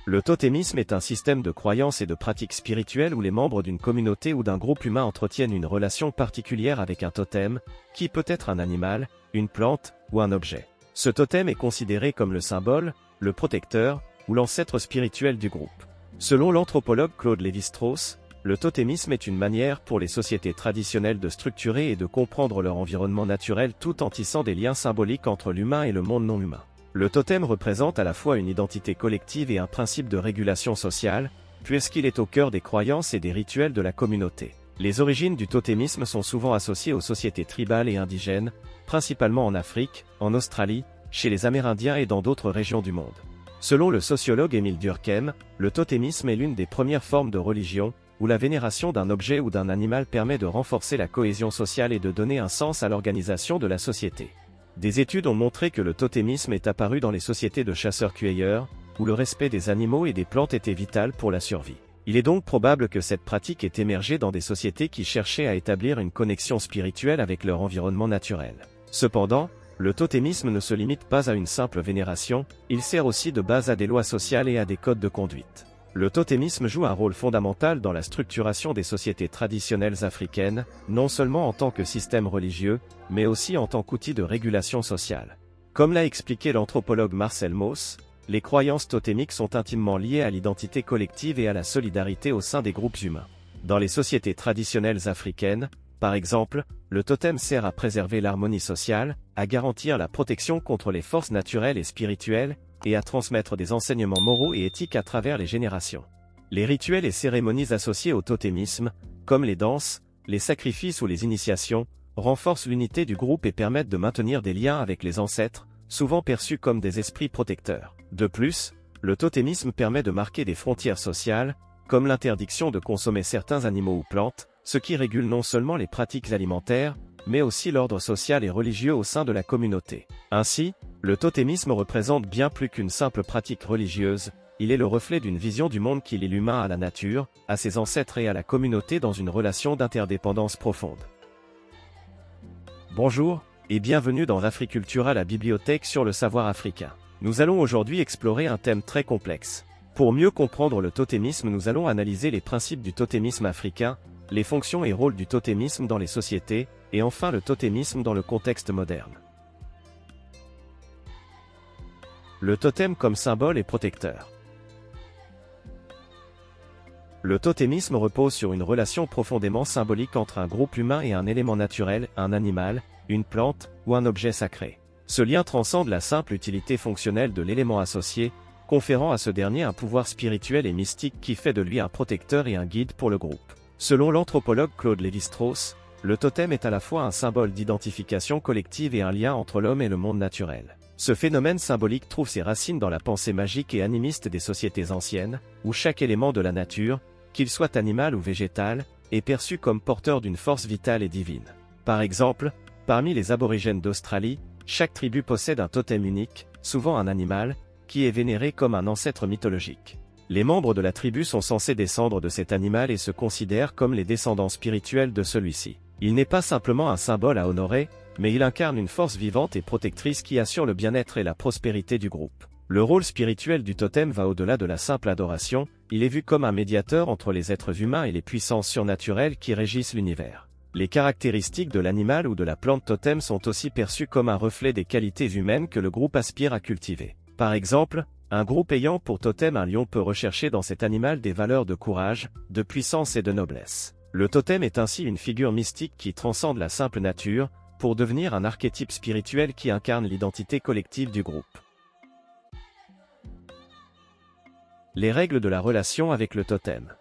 Le totémisme est un système de croyances et de pratiques spirituelles où les membres d'une communauté ou d'un groupe humain entretiennent une relation particulière avec un totem, qui peut être un animal, une plante ou un objet. Ce totem est considéré comme le symbole, le protecteur ou l'ancêtre spirituel du groupe. Selon l'anthropologue Claude Lévi-Strauss, le totémisme est une manière pour les sociétés traditionnelles de structurer et de comprendre leur environnement naturel tout en tissant des liens symboliques entre l'humain et le monde non humain. Le totem représente à la fois une identité collective et un principe de régulation sociale, puisqu'il est au cœur des croyances et des rituels de la communauté. Les origines du totémisme sont souvent associées aux sociétés tribales et indigènes, principalement en Afrique, en Australie, chez les Amérindiens et dans d'autres régions du monde. Selon le sociologue Émile Durkheim, le totémisme est l'une des premières formes de religion, où la vénération d'un objet ou d'un animal permet de renforcer la cohésion sociale et de donner un sens à l'organisation de la société. Des études ont montré que le totémisme est apparu dans les sociétés de chasseurs-cueilleurs, où le respect des animaux et des plantes était vital pour la survie. Il est donc probable que cette pratique ait émergé dans des sociétés qui cherchaient à établir une connexion spirituelle avec leur environnement naturel. Cependant, le totémisme ne se limite pas à une simple vénération, il sert aussi de base à des lois sociales et à des codes de conduite. Le totémisme joue un rôle fondamental dans la structuration des sociétés traditionnelles africaines, non seulement en tant que système religieux, mais aussi en tant qu'outil de régulation sociale. Comme l'a expliqué l'anthropologue Marcel Mauss, les croyances totémiques sont intimement liées à l'identité collective et à la solidarité au sein des groupes humains. Dans les sociétés traditionnelles africaines, par exemple, le totem sert à préserver l'harmonie sociale, à garantir la protection contre les forces naturelles et spirituelles, et à transmettre des enseignements moraux et éthiques à travers les générations. Les rituels et cérémonies associés au totémisme, comme les danses, les sacrifices ou les initiations, renforcent l'unité du groupe et permettent de maintenir des liens avec les ancêtres, souvent perçus comme des esprits protecteurs. De plus, le totémisme permet de marquer des frontières sociales, comme l'interdiction de consommer certains animaux ou plantes, ce qui régule non seulement les pratiques alimentaires, mais aussi l'ordre social et religieux au sein de la communauté. Ainsi, le totémisme représente bien plus qu'une simple pratique religieuse, il est le reflet d'une vision du monde qui lie l'humain à la nature, à ses ancêtres et à la communauté dans une relation d'interdépendance profonde. Bonjour, et bienvenue dans Africultura, la bibliothèque sur le savoir africain. Nous allons aujourd'hui explorer un thème très complexe. Pour mieux comprendre le totémisme, nous allons analyser les principes du totémisme africain, les fonctions et rôles du totémisme dans les sociétés, et enfin le totémisme dans le contexte moderne. Le totem comme symbole et protecteur. Le totémisme repose sur une relation profondément symbolique entre un groupe humain et un élément naturel, un animal, une plante ou un objet sacré. Ce lien transcende la simple utilité fonctionnelle de l'élément associé, conférant à ce dernier un pouvoir spirituel et mystique qui fait de lui un protecteur et un guide pour le groupe. Selon l'anthropologue Claude Lévi-Strauss, le totem est à la fois un symbole d'identification collective et un lien entre l'homme et le monde naturel. Ce phénomène symbolique trouve ses racines dans la pensée magique et animiste des sociétés anciennes, où chaque élément de la nature, qu'il soit animal ou végétal, est perçu comme porteur d'une force vitale et divine. Par exemple, parmi les aborigènes d'Australie, chaque tribu possède un totem unique, souvent un animal, qui est vénéré comme un ancêtre mythologique. Les membres de la tribu sont censés descendre de cet animal et se considèrent comme les descendants spirituels de celui-ci. Il n'est pas simplement un symbole à honorer, mais il incarne une force vivante et protectrice qui assure le bien-être et la prospérité du groupe. Le rôle spirituel du totem va au-delà de la simple adoration, il est vu comme un médiateur entre les êtres humains et les puissances surnaturelles qui régissent l'univers. Les caractéristiques de l'animal ou de la plante totem sont aussi perçues comme un reflet des qualités humaines que le groupe aspire à cultiver. Par exemple, un groupe ayant pour totem un lion peut rechercher dans cet animal des valeurs de courage, de puissance et de noblesse. Le totem est ainsi une figure mystique qui transcende la simple nature, pour devenir un archétype spirituel qui incarne l'identité collective du groupe. Les règles de la relation avec le totem.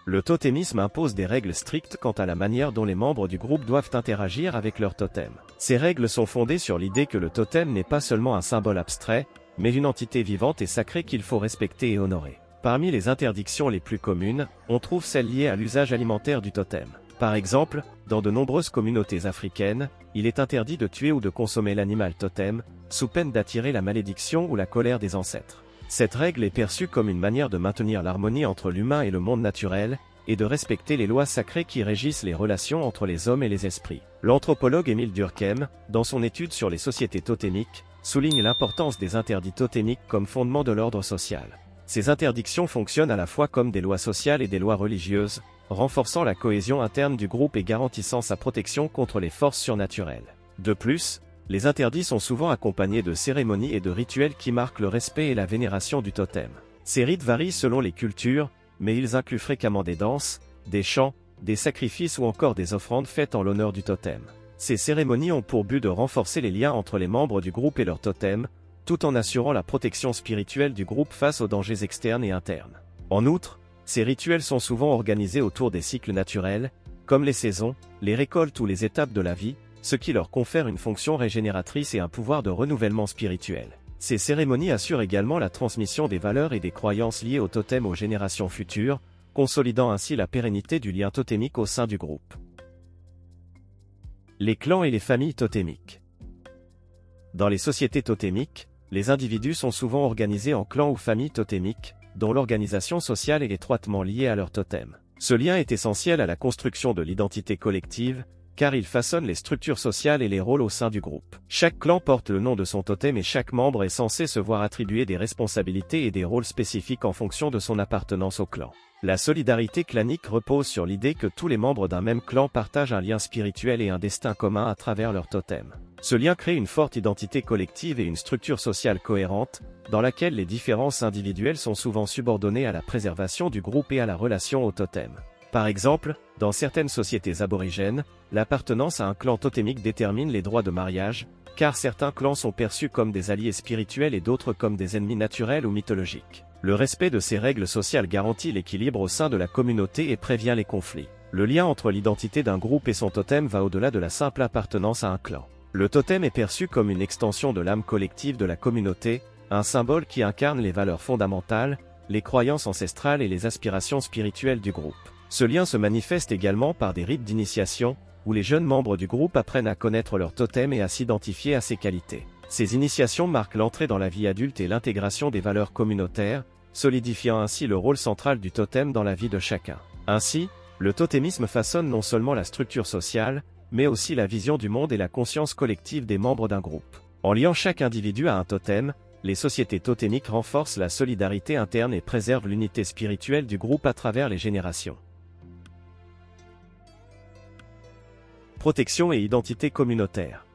Le totémisme impose des règles strictes quant à la manière dont les membres du groupe doivent interagir avec leur totem. Ces règles sont fondées sur l'idée que le totem n'est pas seulement un symbole abstrait, mais une entité vivante et sacrée qu'il faut respecter et honorer. Parmi les interdictions les plus communes, on trouve celles liées à l'usage alimentaire du totem. Par exemple, dans de nombreuses communautés africaines, il est interdit de tuer ou de consommer l'animal totem, sous peine d'attirer la malédiction ou la colère des ancêtres. Cette règle est perçue comme une manière de maintenir l'harmonie entre l'humain et le monde naturel, et de respecter les lois sacrées qui régissent les relations entre les hommes et les esprits. L'anthropologue Émile Durkheim, dans son étude sur les sociétés totémiques, souligne l'importance des interdits totémiques comme fondement de l'ordre social. Ces interdictions fonctionnent à la fois comme des lois sociales et des lois religieuses, renforçant la cohésion interne du groupe et garantissant sa protection contre les forces surnaturelles. De plus, les interdits sont souvent accompagnés de cérémonies et de rituels qui marquent le respect et la vénération du totem. Ces rites varient selon les cultures, mais ils incluent fréquemment des danses, des chants, des sacrifices ou encore des offrandes faites en l'honneur du totem. Ces cérémonies ont pour but de renforcer les liens entre les membres du groupe et leur totem, tout en assurant la protection spirituelle du groupe face aux dangers externes et internes. En outre, ces rituels sont souvent organisés autour des cycles naturels, comme les saisons, les récoltes ou les étapes de la vie, ce qui leur confère une fonction régénératrice et un pouvoir de renouvellement spirituel. Ces cérémonies assurent également la transmission des valeurs et des croyances liées au totem aux générations futures, consolidant ainsi la pérennité du lien totémique au sein du groupe. Les clans et les familles totémiques. Dans les sociétés totémiques, les individus sont souvent organisés en clans ou familles totémiques, dont l'organisation sociale est étroitement liée à leur totem. Ce lien est essentiel à la construction de l'identité collective, car il façonne les structures sociales et les rôles au sein du groupe. Chaque clan porte le nom de son totem et chaque membre est censé se voir attribuer des responsabilités et des rôles spécifiques en fonction de son appartenance au clan. La solidarité clanique repose sur l'idée que tous les membres d'un même clan partagent un lien spirituel et un destin commun à travers leur totem. Ce lien crée une forte identité collective et une structure sociale cohérente, dans laquelle les différences individuelles sont souvent subordonnées à la préservation du groupe et à la relation au totem. Par exemple, dans certaines sociétés aborigènes, l'appartenance à un clan totémique détermine les droits de mariage, car certains clans sont perçus comme des alliés spirituels et d'autres comme des ennemis naturels ou mythologiques. Le respect de ces règles sociales garantit l'équilibre au sein de la communauté et prévient les conflits. Le lien entre l'identité d'un groupe et son totem va au-delà de la simple appartenance à un clan. Le totem est perçu comme une extension de l'âme collective de la communauté, un symbole qui incarne les valeurs fondamentales, les croyances ancestrales et les aspirations spirituelles du groupe. Ce lien se manifeste également par des rites d'initiation, où les jeunes membres du groupe apprennent à connaître leur totem et à s'identifier à ses qualités. Ces initiations marquent l'entrée dans la vie adulte et l'intégration des valeurs communautaires, solidifiant ainsi le rôle central du totem dans la vie de chacun. Ainsi, le totémisme façonne non seulement la structure sociale, mais aussi la vision du monde et la conscience collective des membres d'un groupe. En liant chaque individu à un totem, les sociétés totémiques renforcent la solidarité interne et préservent l'unité spirituelle du groupe à travers les générations. Protection et identité communautaire.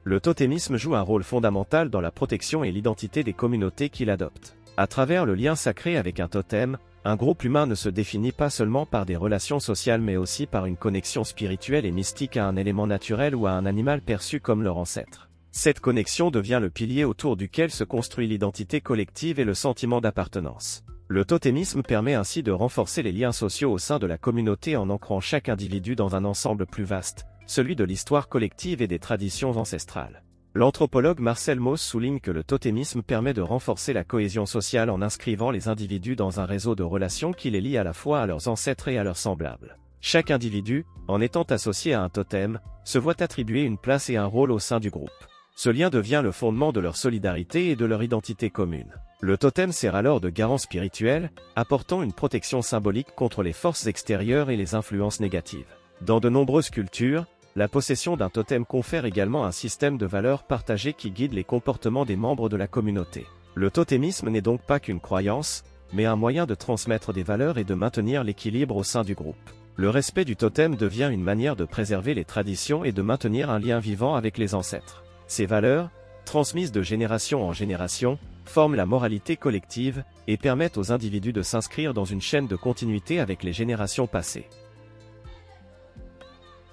Le totémisme joue un rôle fondamental dans la protection et l'identité des communautés qu'il adopte. À travers le lien sacré avec un totem, un groupe humain ne se définit pas seulement par des relations sociales mais aussi par une connexion spirituelle et mystique à un élément naturel ou à un animal perçu comme leur ancêtre. Cette connexion devient le pilier autour duquel se construit l'identité collective et le sentiment d'appartenance. Le totémisme permet ainsi de renforcer les liens sociaux au sein de la communauté en ancrant chaque individu dans un ensemble plus vaste, celui de l'histoire collective et des traditions ancestrales. L'anthropologue Marcel Mauss souligne que le totémisme permet de renforcer la cohésion sociale en inscrivant les individus dans un réseau de relations qui les lie à la fois à leurs ancêtres et à leurs semblables. Chaque individu, en étant associé à un totem, se voit attribuer une place et un rôle au sein du groupe. Ce lien devient le fondement de leur solidarité et de leur identité commune. Le totem sert alors de garant spirituel, apportant une protection symbolique contre les forces extérieures et les influences négatives. Dans de nombreuses cultures, la possession d'un totem confère également un système de valeurs partagées qui guide les comportements des membres de la communauté. Le totémisme n'est donc pas qu'une croyance, mais un moyen de transmettre des valeurs et de maintenir l'équilibre au sein du groupe. Le respect du totem devient une manière de préserver les traditions et de maintenir un lien vivant avec les ancêtres. Ces valeurs, transmises de génération en génération, forment la moralité collective et permettent aux individus de s'inscrire dans une chaîne de continuité avec les générations passées.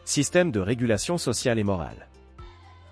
Système de régulation sociale et morale.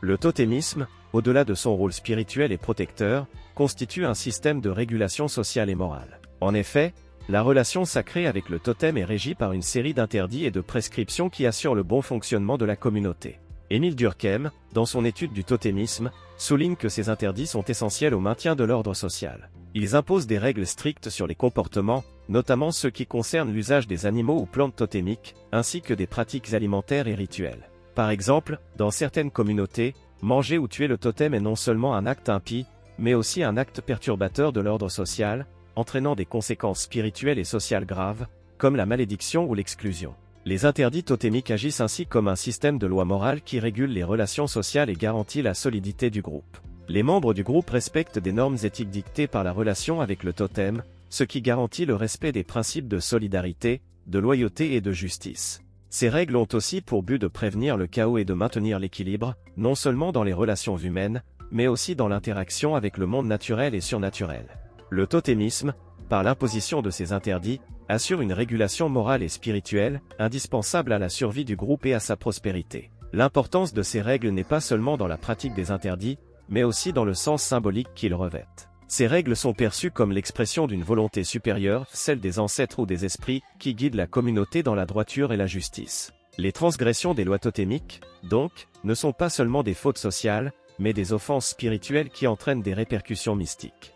Le totémisme, au-delà de son rôle spirituel et protecteur, constitue un système de régulation sociale et morale. En effet, la relation sacrée avec le totem est régie par une série d'interdits et de prescriptions qui assurent le bon fonctionnement de la communauté. Émile Durkheim, dans son étude du totémisme, souligne que ces interdits sont essentiels au maintien de l'ordre social. Ils imposent des règles strictes sur les comportements, notamment ceux qui concernent l'usage des animaux ou plantes totémiques, ainsi que des pratiques alimentaires et rituelles. Par exemple, dans certaines communautés, manger ou tuer le totem est non seulement un acte impie, mais aussi un acte perturbateur de l'ordre social, entraînant des conséquences spirituelles et sociales graves, comme la malédiction ou l'exclusion. Les interdits totémiques agissent ainsi comme un système de loi morale qui régule les relations sociales et garantit la solidité du groupe. Les membres du groupe respectent des normes éthiques dictées par la relation avec le totem, ce qui garantit le respect des principes de solidarité, de loyauté et de justice. Ces règles ont aussi pour but de prévenir le chaos et de maintenir l'équilibre, non seulement dans les relations humaines, mais aussi dans l'interaction avec le monde naturel et surnaturel. Le totémisme, par l'imposition de ces interdits, assure une régulation morale et spirituelle, indispensable à la survie du groupe et à sa prospérité. L'importance de ces règles n'est pas seulement dans la pratique des interdits, mais aussi dans le sens symbolique qu'ils revêtent. Ces règles sont perçues comme l'expression d'une volonté supérieure, celle des ancêtres ou des esprits, qui guident la communauté dans la droiture et la justice. Les transgressions des lois totémiques, donc, ne sont pas seulement des fautes sociales, mais des offenses spirituelles qui entraînent des répercussions mystiques.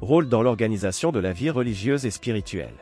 Rôle dans l'organisation de la vie religieuse et spirituelle.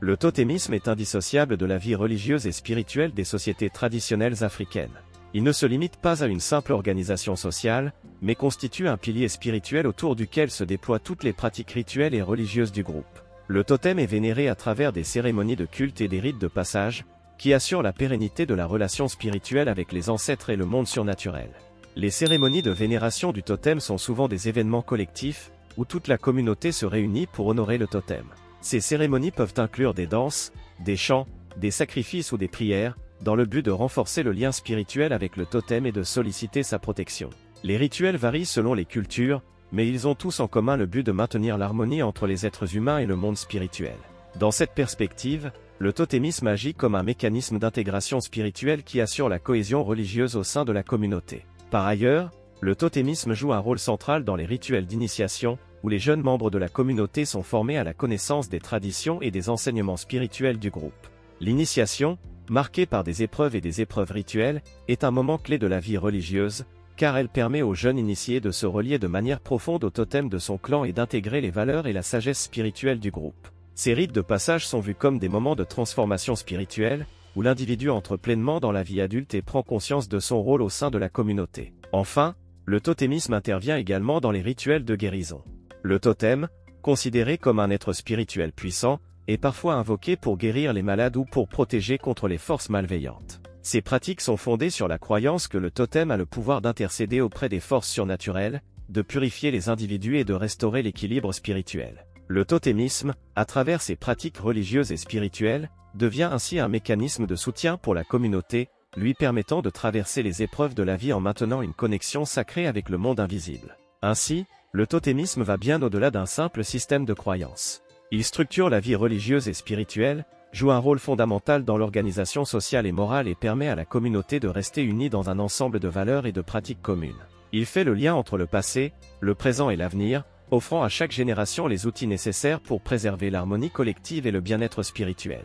Le totémisme est indissociable de la vie religieuse et spirituelle des sociétés traditionnelles africaines. Il ne se limite pas à une simple organisation sociale, mais constitue un pilier spirituel autour duquel se déploient toutes les pratiques rituelles et religieuses du groupe. Le totem est vénéré à travers des cérémonies de culte et des rites de passage, qui assurent la pérennité de la relation spirituelle avec les ancêtres et le monde surnaturel. Les cérémonies de vénération du totem sont souvent des événements collectifs, où toute la communauté se réunit pour honorer le totem. Ces cérémonies peuvent inclure des danses, des chants, des sacrifices ou des prières, dans le but de renforcer le lien spirituel avec le totem et de solliciter sa protection. Les rituels varient selon les cultures, mais ils ont tous en commun le but de maintenir l'harmonie entre les êtres humains et le monde spirituel. Dans cette perspective, le totémisme agit comme un mécanisme d'intégration spirituelle qui assure la cohésion religieuse au sein de la communauté. Par ailleurs, le totémisme joue un rôle central dans les rituels d'initiation, où les jeunes membres de la communauté sont formés à la connaissance des traditions et des enseignements spirituels du groupe. L'initiation, marquée par des épreuves et des épreuves rituelles, est un moment clé de la vie religieuse, car elle permet aux jeunes initiés de se relier de manière profonde au totem de son clan et d'intégrer les valeurs et la sagesse spirituelle du groupe. Ces rites de passage sont vus comme des moments de transformation spirituelle, où l'individu entre pleinement dans la vie adulte et prend conscience de son rôle au sein de la communauté. Enfin, le totémisme intervient également dans les rituels de guérison. Le totem, considéré comme un être spirituel puissant, est parfois invoqué pour guérir les malades ou pour protéger contre les forces malveillantes. Ces pratiques sont fondées sur la croyance que le totem a le pouvoir d'intercéder auprès des forces surnaturelles, de purifier les individus et de restaurer l'équilibre spirituel. Le totémisme, à travers ses pratiques religieuses et spirituelles, devient ainsi un mécanisme de soutien pour la communauté, lui permettant de traverser les épreuves de la vie en maintenant une connexion sacrée avec le monde invisible. Ainsi, le totémisme va bien au-delà d'un simple système de croyances. Il structure la vie religieuse et spirituelle, joue un rôle fondamental dans l'organisation sociale et morale et permet à la communauté de rester unie dans un ensemble de valeurs et de pratiques communes. Il fait le lien entre le passé, le présent et l'avenir, offrant à chaque génération les outils nécessaires pour préserver l'harmonie collective et le bien-être spirituel.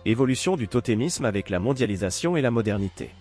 Évolution du totémisme avec la mondialisation et la modernité.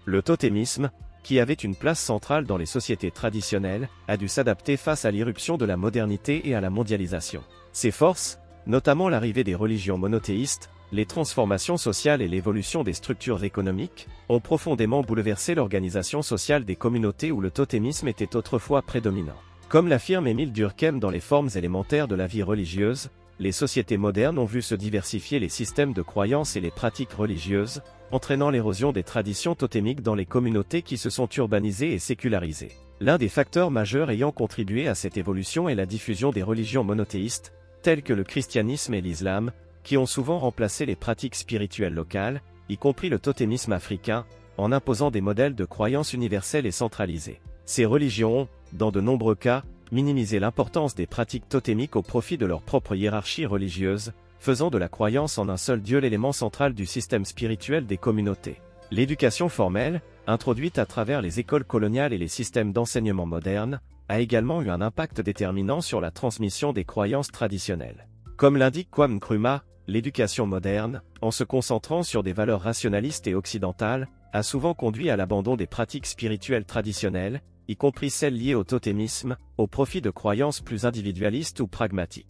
Le totémisme, qui avait une place centrale dans les sociétés traditionnelles, a dû s'adapter face à l'irruption de la modernité et à la mondialisation. Ces forces, notamment l'arrivée des religions monothéistes, les transformations sociales et l'évolution des structures économiques, ont profondément bouleversé l'organisation sociale des communautés où le totémisme était autrefois prédominant. Comme l'affirme Émile Durkheim dans les formes élémentaires de la vie religieuse, les sociétés modernes ont vu se diversifier les systèmes de croyances et les pratiques religieuses, entraînant l'érosion des traditions totémiques dans les communautés qui se sont urbanisées et sécularisées. L'un des facteurs majeurs ayant contribué à cette évolution est la diffusion des religions monothéistes, telles que le christianisme et l'islam, qui ont souvent remplacé les pratiques spirituelles locales, y compris le totémisme africain, en imposant des modèles de croyances universelles et centralisées. Ces religions ont, dans de nombreux cas, minimisé l'importance des pratiques totémiques au profit de leur propre hiérarchie religieuse, faisant de la croyance en un seul Dieu l'élément central du système spirituel des communautés. L'éducation formelle, introduite à travers les écoles coloniales et les systèmes d'enseignement modernes, a également eu un impact déterminant sur la transmission des croyances traditionnelles. Comme l'indique Kwame Nkrumah, l'éducation moderne, en se concentrant sur des valeurs rationalistes et occidentales, a souvent conduit à l'abandon des pratiques spirituelles traditionnelles, y compris celles liées au totémisme, au profit de croyances plus individualistes ou pragmatiques.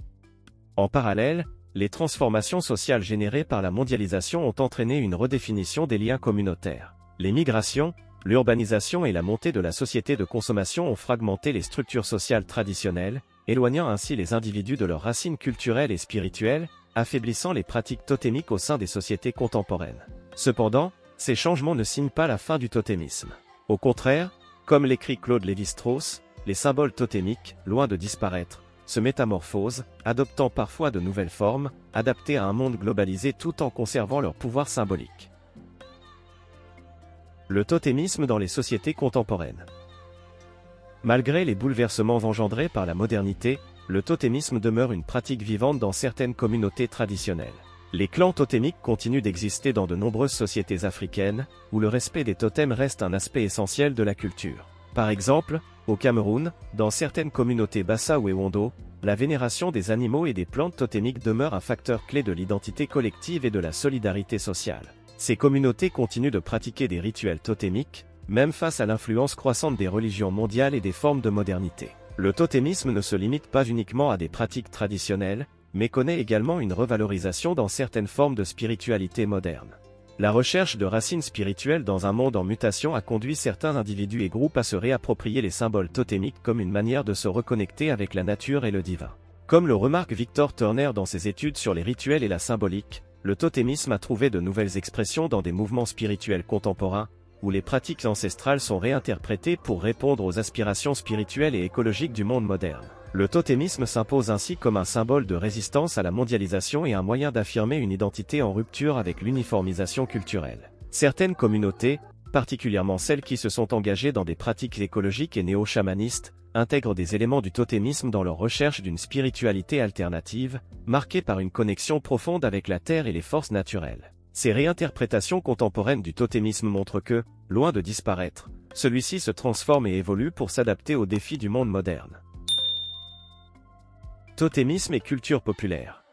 En parallèle, les transformations sociales générées par la mondialisation ont entraîné une redéfinition des liens communautaires. Les migrations, l'urbanisation et la montée de la société de consommation ont fragmenté les structures sociales traditionnelles, éloignant ainsi les individus de leurs racines culturelles et spirituelles, affaiblissant les pratiques totémiques au sein des sociétés contemporaines. Cependant, ces changements ne signent pas la fin du totémisme. Au contraire, comme l'écrit Claude Lévi-Strauss, les symboles totémiques, loin de disparaître, se métamorphosent, adoptant parfois de nouvelles formes, adaptées à un monde globalisé tout en conservant leur pouvoir symbolique. Le totémisme dans les sociétés contemporaines. Malgré les bouleversements engendrés par la modernité, le totémisme demeure une pratique vivante dans certaines communautés traditionnelles. Les clans totémiques continuent d'exister dans de nombreuses sociétés africaines, où le respect des totems reste un aspect essentiel de la culture. Par exemple, au Cameroun, dans certaines communautés Bassa ou Ewondo, la vénération des animaux et des plantes totémiques demeure un facteur clé de l'identité collective et de la solidarité sociale. Ces communautés continuent de pratiquer des rituels totémiques, même face à l'influence croissante des religions mondiales et des formes de modernité. Le totémisme ne se limite pas uniquement à des pratiques traditionnelles, mais connaît également une revalorisation dans certaines formes de spiritualité moderne. La recherche de racines spirituelles dans un monde en mutation a conduit certains individus et groupes à se réapproprier les symboles totémiques comme une manière de se reconnecter avec la nature et le divin. Comme le remarque Victor Turner dans ses études sur les rituels et la symbolique, le totémisme a trouvé de nouvelles expressions dans des mouvements spirituels contemporains, où les pratiques ancestrales sont réinterprétées pour répondre aux aspirations spirituelles et écologiques du monde moderne. Le totémisme s'impose ainsi comme un symbole de résistance à la mondialisation et un moyen d'affirmer une identité en rupture avec l'uniformisation culturelle. Certaines communautés, particulièrement celles qui se sont engagées dans des pratiques écologiques et néo-chamanistes, intègrent des éléments du totémisme dans leur recherche d'une spiritualité alternative, marquée par une connexion profonde avec la terre et les forces naturelles. Ces réinterprétations contemporaines du totémisme montrent que, loin de disparaître, celui-ci se transforme et évolue pour s'adapter aux défis du monde moderne. Totémisme et culture populaire.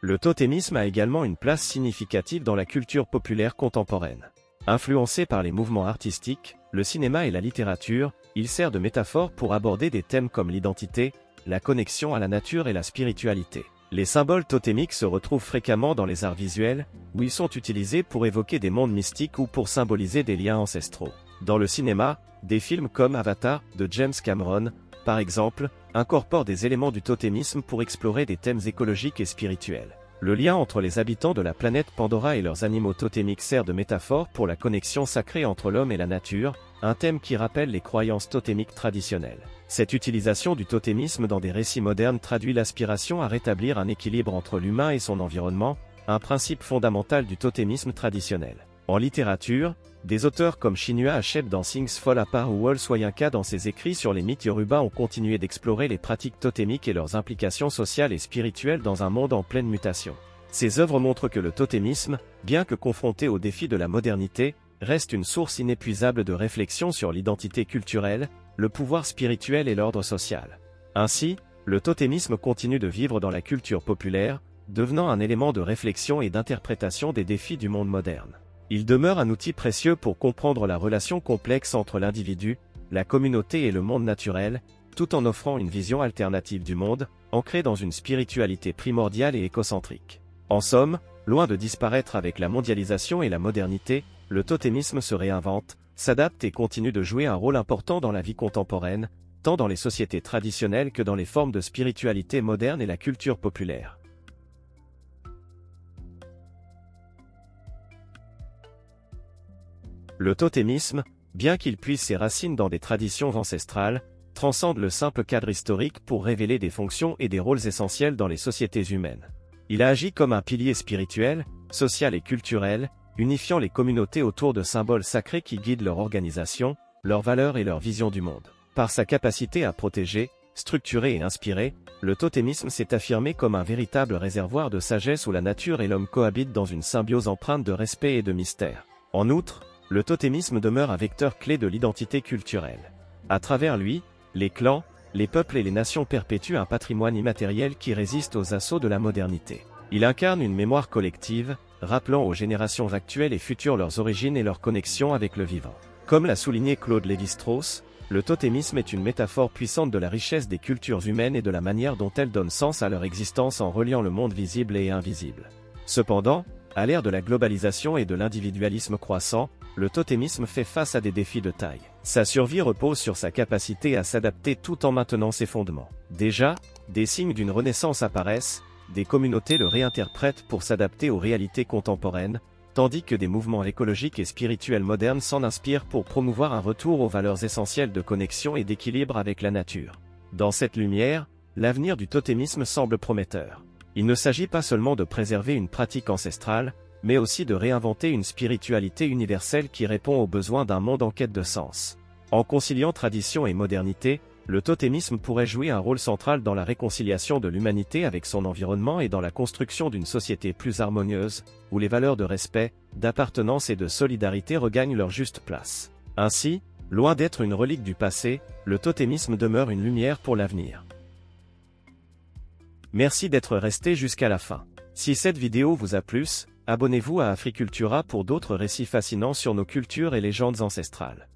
Le totémisme a également une place significative dans la culture populaire contemporaine. Influencé par les mouvements artistiques, le cinéma et la littérature, il sert de métaphore pour aborder des thèmes comme l'identité, la connexion à la nature et la spiritualité. Les symboles totémiques se retrouvent fréquemment dans les arts visuels, où ils sont utilisés pour évoquer des mondes mystiques ou pour symboliser des liens ancestraux. Dans le cinéma, des films comme Avatar, de James Cameron, par exemple, incorporent des éléments du totémisme pour explorer des thèmes écologiques et spirituels. Le lien entre les habitants de la planète Pandora et leurs animaux totémiques sert de métaphore pour la connexion sacrée entre l'homme et la nature, un thème qui rappelle les croyances totémiques traditionnelles. Cette utilisation du totémisme dans des récits modernes traduit l'aspiration à rétablir un équilibre entre l'humain et son environnement, un principe fondamental du totémisme traditionnel. En littérature, des auteurs comme Chinua Achebe dans Things Fall Apart ou Wole Soyinka dans ses écrits sur les mythes Yoruba ont continué d'explorer les pratiques totémiques et leurs implications sociales et spirituelles dans un monde en pleine mutation. Ces œuvres montrent que le totémisme, bien que confronté aux défis de la modernité, reste une source inépuisable de réflexion sur l'identité culturelle, le pouvoir spirituel et l'ordre social. Ainsi, le totémisme continue de vivre dans la culture populaire, devenant un élément de réflexion et d'interprétation des défis du monde moderne. Il demeure un outil précieux pour comprendre la relation complexe entre l'individu, la communauté et le monde naturel, tout en offrant une vision alternative du monde, ancrée dans une spiritualité primordiale et écocentrique. En somme, loin de disparaître avec la mondialisation et la modernité, le totémisme se réinvente, s'adapte et continue de jouer un rôle important dans la vie contemporaine, tant dans les sociétés traditionnelles que dans les formes de spiritualité moderne et la culture populaire. Le totémisme, bien qu'il puise ses racines dans des traditions ancestrales, transcende le simple cadre historique pour révéler des fonctions et des rôles essentiels dans les sociétés humaines. Il a agi comme un pilier spirituel, social et culturel, unifiant les communautés autour de symboles sacrés qui guident leur organisation, leurs valeurs et leur vision du monde. Par sa capacité à protéger, structurer et inspirer, le totémisme s'est affirmé comme un véritable réservoir de sagesse où la nature et l'homme cohabitent dans une symbiose empreinte de respect et de mystère. En outre, le totémisme demeure un vecteur clé de l'identité culturelle. À travers lui, les clans, les peuples et les nations perpétuent un patrimoine immatériel qui résiste aux assauts de la modernité. Il incarne une mémoire collective, rappelant aux générations actuelles et futures leurs origines et leur connexion avec le vivant. Comme l'a souligné Claude Lévi-Strauss, le totémisme est une métaphore puissante de la richesse des cultures humaines et de la manière dont elles donnent sens à leur existence en reliant le monde visible et invisible. Cependant, à l'ère de la globalisation et de l'individualisme croissant, le totémisme fait face à des défis de taille. Sa survie repose sur sa capacité à s'adapter tout en maintenant ses fondements. Déjà, des signes d'une renaissance apparaissent, des communautés le réinterprètent pour s'adapter aux réalités contemporaines, tandis que des mouvements écologiques et spirituels modernes s'en inspirent pour promouvoir un retour aux valeurs essentielles de connexion et d'équilibre avec la nature. Dans cette lumière, l'avenir du totémisme semble prometteur. Il ne s'agit pas seulement de préserver une pratique ancestrale, mais aussi de réinventer une spiritualité universelle qui répond aux besoins d'un monde en quête de sens. En conciliant tradition et modernité, le totémisme pourrait jouer un rôle central dans la réconciliation de l'humanité avec son environnement et dans la construction d'une société plus harmonieuse, où les valeurs de respect, d'appartenance et de solidarité regagnent leur juste place. Ainsi, loin d'être une relique du passé, le totémisme demeure une lumière pour l'avenir. Merci d'être resté jusqu'à la fin. Si cette vidéo vous a plu, abonnez-vous à Africultura pour d'autres récits fascinants sur nos cultures et légendes ancestrales.